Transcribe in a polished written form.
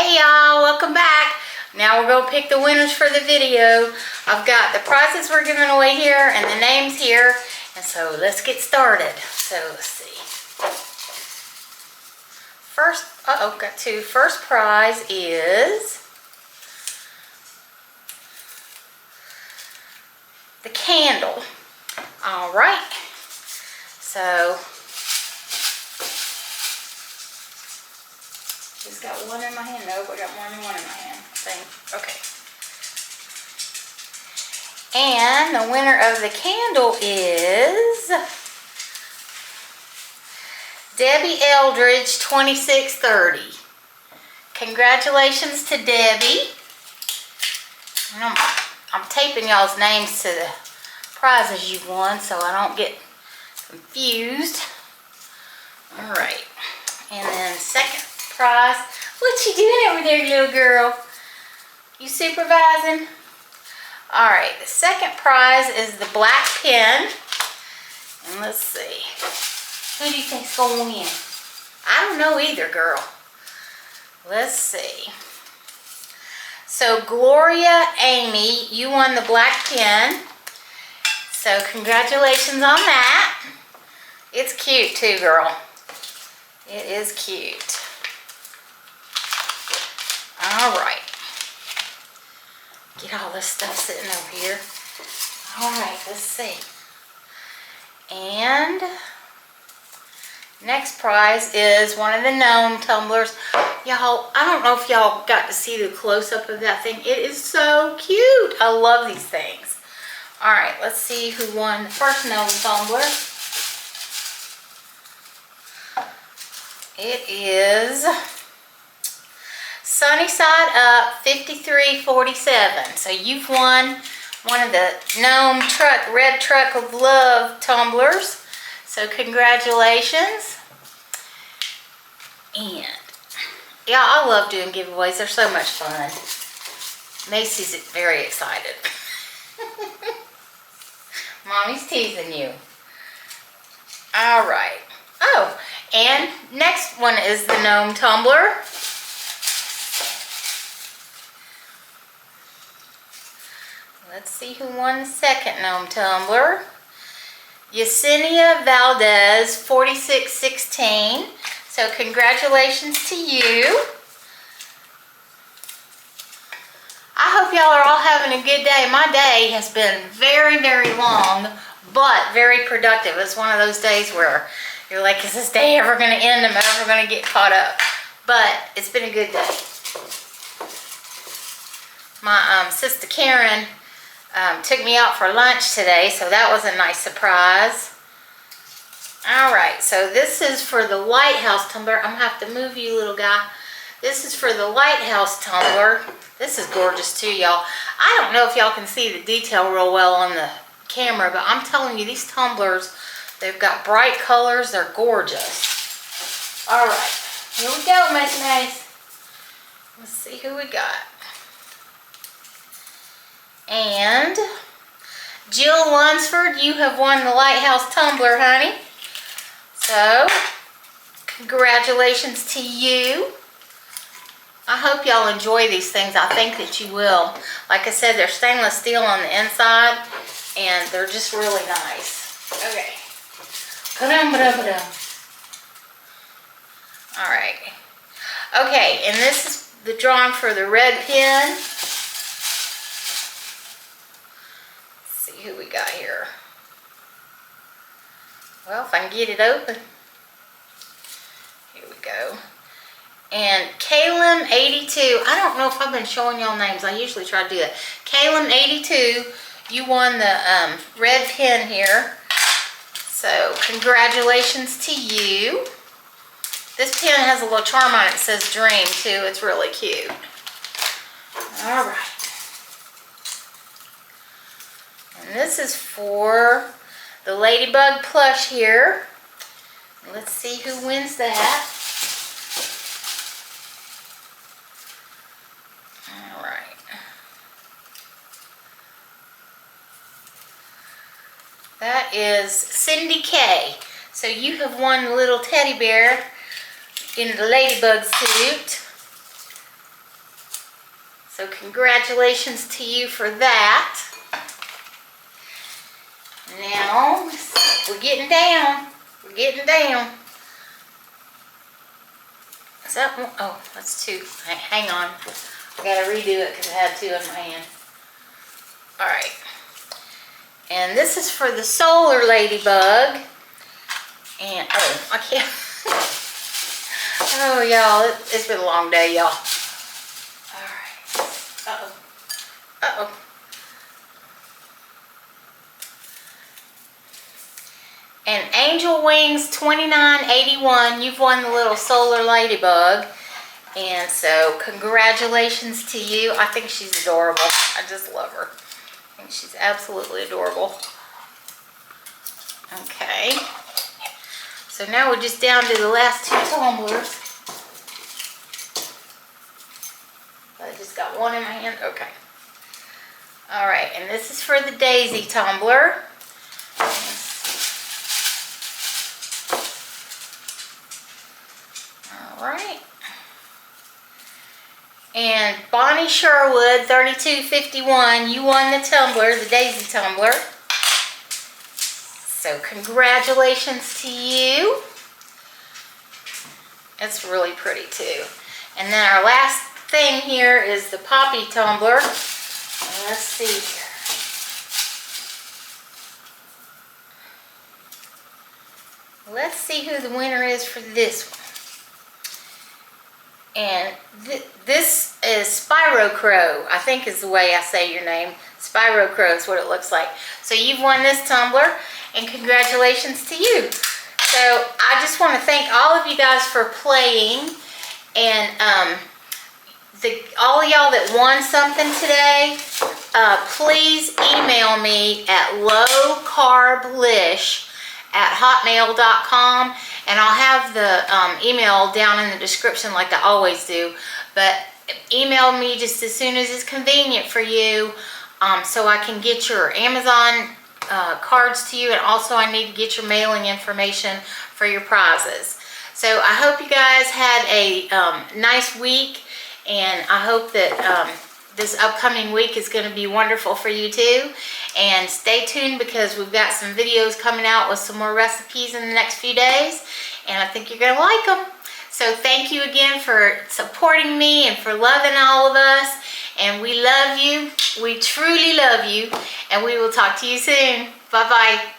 Hey y'all, welcome back. Now we're going to pick the winners for the video. I've got the prizes we're giving away here and the names here. And so let's get started. So let's see. First, got two. First prize is the candle. All right. So just got one in my hand. Nope, I got more than one in my hand. Same. Okay. And the winner of the candle is Debbie Eldridge 2630. Congratulations to Debbie. I'm taping y'all's names to the prizes you've won so I don't get confused. All right. And then second prize. What you doing over there, little girl? You supervising? All right. The second prize is the black pen. And let's see. Who do you think's going to win? I don't know either, girl. Let's see. So, Gloria Amy, you won the black pen. So, congratulations on that. It's cute too, girl. It is cute. All right. Get all this stuff sitting over here. All right, let's see. And next prize is one of the gnome tumblers. Y'all, I don't know if y'all got to see the close-up of that thing. It is so cute. I love these things. All right, let's see who won the first gnome tumbler. It is Sunny Side Up 5347. So you've won one of the gnome truck, red truck of love tumblers. So congratulations. And yeah, I love doing giveaways. They're so much fun. Macy's very excited. Mommy's teasing you. All right. Oh, and next one is the gnome tumbler. Let's see who won the second gnome tumbler. Yesenia Valdez 4616. So congratulations to you. I hope y'all are all having a good day. My day has been very, very long, but very productive. It's one of those days where you're like, is this day ever going to end? Am I ever going to get caught up? But it's been a good day. My sister Karen took me out for lunch today, so that was a nice surprise. All right, so this is for the lighthouse tumbler. I'm going to have to move you, little guy. This is for the lighthouse tumbler. This is gorgeous too, y'all. I don't know if y'all can see the detail real well on the camera, but I'm telling you, these tumblers, they've got bright colors. They're gorgeous. All right, here we go, Miss Mace. Let's see who we got. And Jill Lunsford, you have won the lighthouse tumbler, honey. So, congratulations to you. I hope y'all enjoy these things. I think that you will. Like I said, they're stainless steel on the inside, and they're just really nice. Okay. All right. Okay, and this is the drawing for the red pen. Let's see who we got here. Well, if I can get it open. Here we go. And Calum 82, I don't know if I've been showing y'all names. I usually try to do that. Calum 82, you won the red pen here. So congratulations to you. This pen has a little charm on it that says dream too. It's really cute. All right. And this is for the Ladybug plush here. Let's see who wins that. All right. That is Cindy K. So you have won the little teddy bear in the Ladybug suit. So congratulations to you for that. Now, we're getting down. We're getting down. Is that one? Oh, that's two. Hang on. I gotta redo it because I had two in my hand. Alright. And this is for the solar ladybug. And, oh, I can't. Oh, y'all, it's been a long day, y'all. Alright. Uh-oh. Uh-oh. And Angel Wings 2981, you've won the little solar ladybug. And so, congratulations to you. I think she's adorable. I just love her. I think she's absolutely adorable. Okay. So now we're just down to the last two tumblers. I just got one in my hand. Okay. Alright, and this is for the daisy tumbler. Alright. And Bonnie Sherwood, 3251, you won the tumbler, the daisy tumbler. So congratulations to you. It's really pretty too. And then our last thing here is the poppy tumbler. Let's see here. Let's see who the winner is for this one. And this is Spyro Crow, I think is the way I say your name. Spyro Crow is what it looks like. So you've won this tumbler, and congratulations to you. So I just want to thank all of you guys for playing, and all of y'all that won something today, please email me at lowcarblish@hotmail.com, and I'll have the email down in the description like I always do. But email me just as soon as it's convenient for you, so I can get your Amazon cards to you, and also I need to get your mailing information for your prizes. So I hope you guys had a nice week, and I hope that this upcoming week is going to be wonderful for you too. And stay tuned because we've got some videos coming out with some more recipes in the next few days, and I think you're going to like them. So thank you again for supporting me and for loving all of us. And we love you. We truly love you. And we will talk to you soon. Bye-bye.